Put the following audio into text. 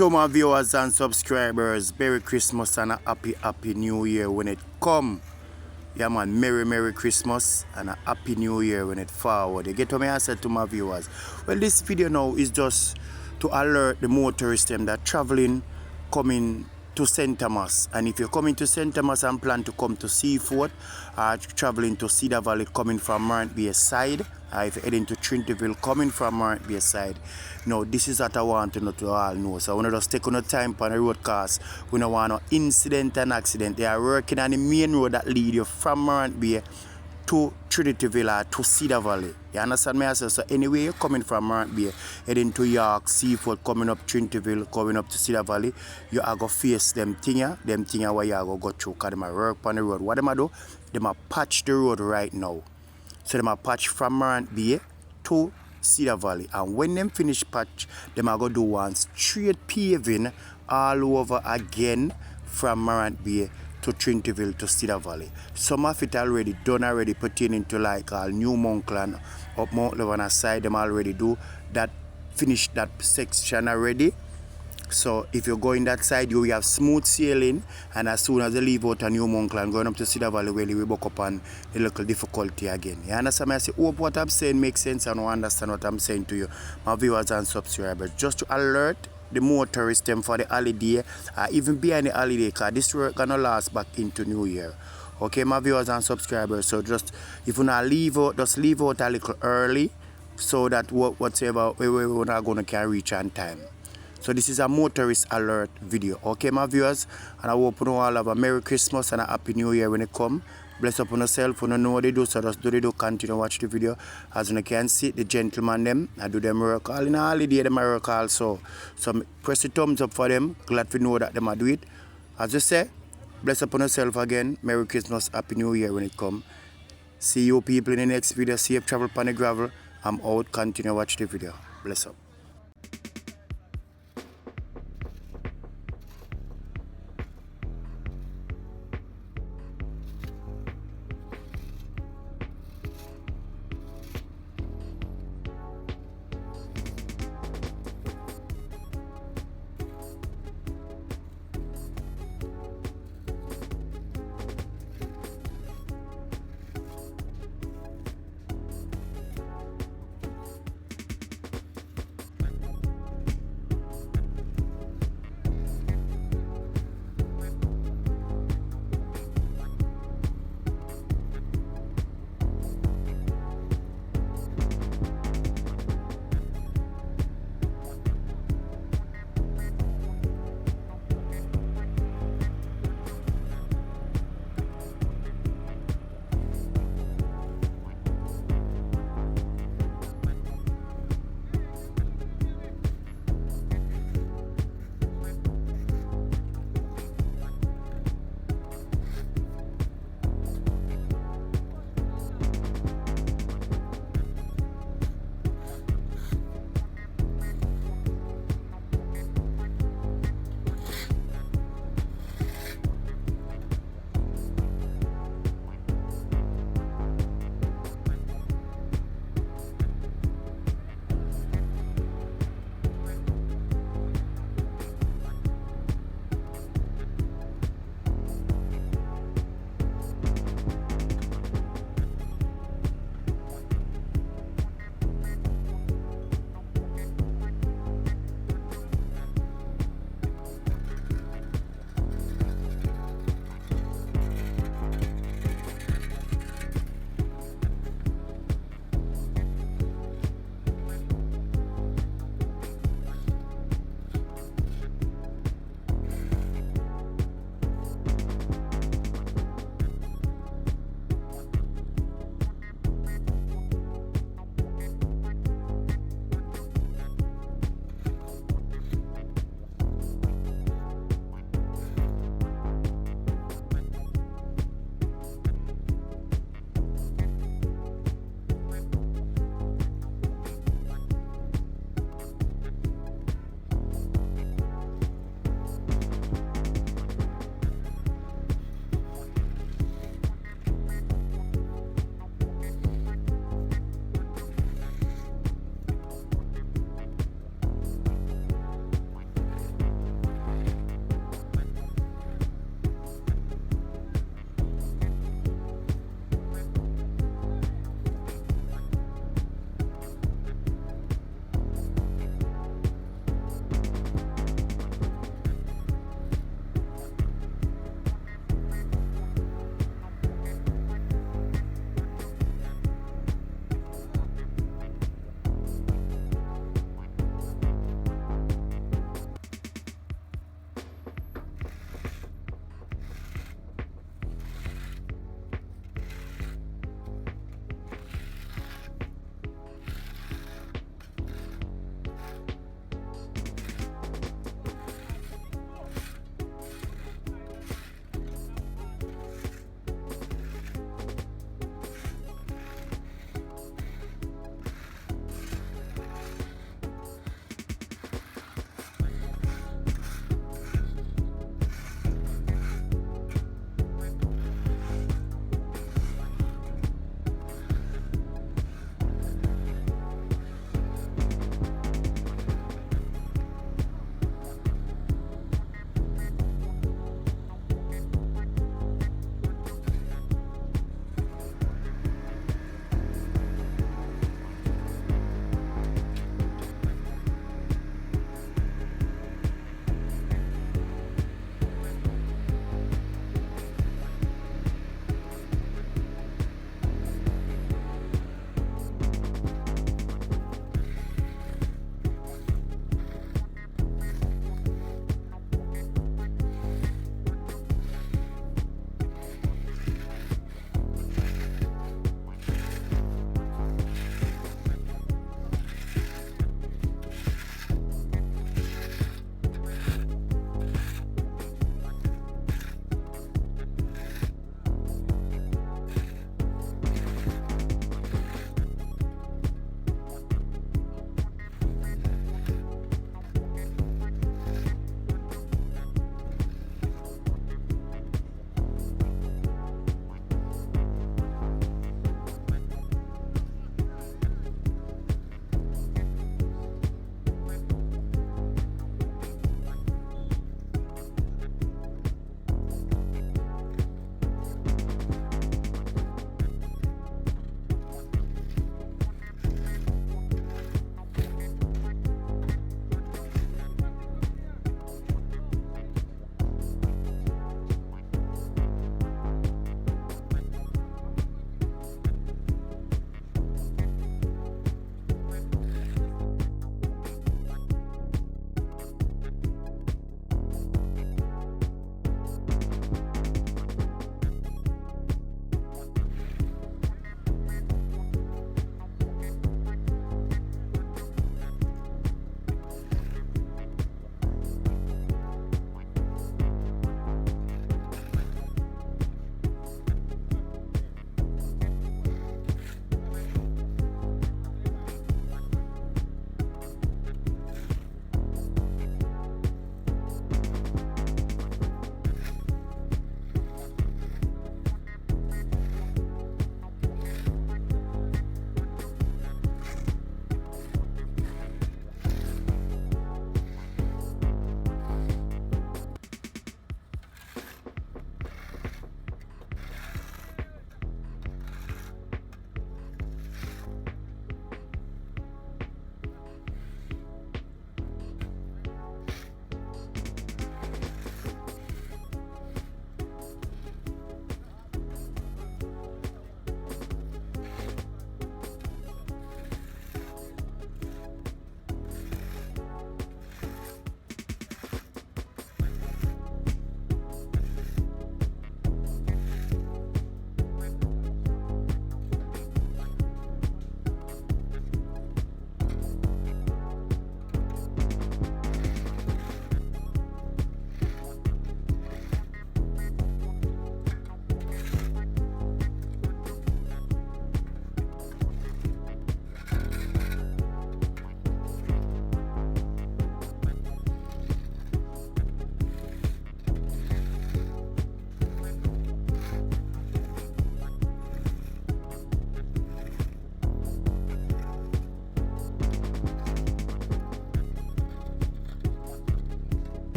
To my viewers and subscribers, Merry Christmas and a happy New Year when it come. Yeah man, Merry Christmas and a Happy New Year when it forward. You get what I said to my viewers? Well, this video now is just to alert the motorists them that traveling, coming to St. Thomas. And if you're coming to St. Thomas and plan to come to Seaford, traveling to Cedar Valley coming from Morant Bay side, if you're heading to Trinity,ville coming from Morant Bay side. Now, this is what I want to know to all know. So I want to just take on the time on the road cause we don't want no incident and accident. They are working on the main road that lead you from Morant Bay to Trinity,ville or to Cedar Valley. You understand me? So anyway, you're coming from Morant Bay, heading to York, Seaford, coming up Trinity,ville, coming up to Cedar Valley, you are going to face them thing where you are going to go through because they are work on the road. What they do? They are patch the road right now. So they are patch from Morant Bay to Cedar Valley. And when them finish patch, they are going to do one straight paving all over again from Morant Bay to Trinity,ville to Cedar Valley. Some of it already done pertaining to like New Monkland up Mount Lebanon side. Them already do that, finish that section already. So if you're going that side, you will have smooth sailing, and as soon as they leave out a New Monkland going up to Cedar Valley, well, you will buck up on the local difficulty again. You understand me? I say, hope what I'm saying makes sense and you understand what I'm saying to you, my viewers and subscribers. Just to alert the motorists them for the holiday, even behind the holiday, because this work gonna last back into New Year. Okay, my viewers and subscribers. So just if you not leave out, just leave out a little early, so that whatever we're not gonna can reach on time. So this is a motorist alert video. Okay, my viewers, and I hope you all have a Merry Christmas and a Happy New Year when it come. Bless up on yourself. You know what they do, so just do they do continue watch the video. As you can see, the gentleman them, I do them work all in a holiday, them work also. So press the thumbs up for them. Glad to know that them do it. As you say, bless up on yourself again. Merry Christmas, Happy New Year when it come. See you people in the next video. Safe travel upon the gravel. I'm out. Continue watch the video. Bless up.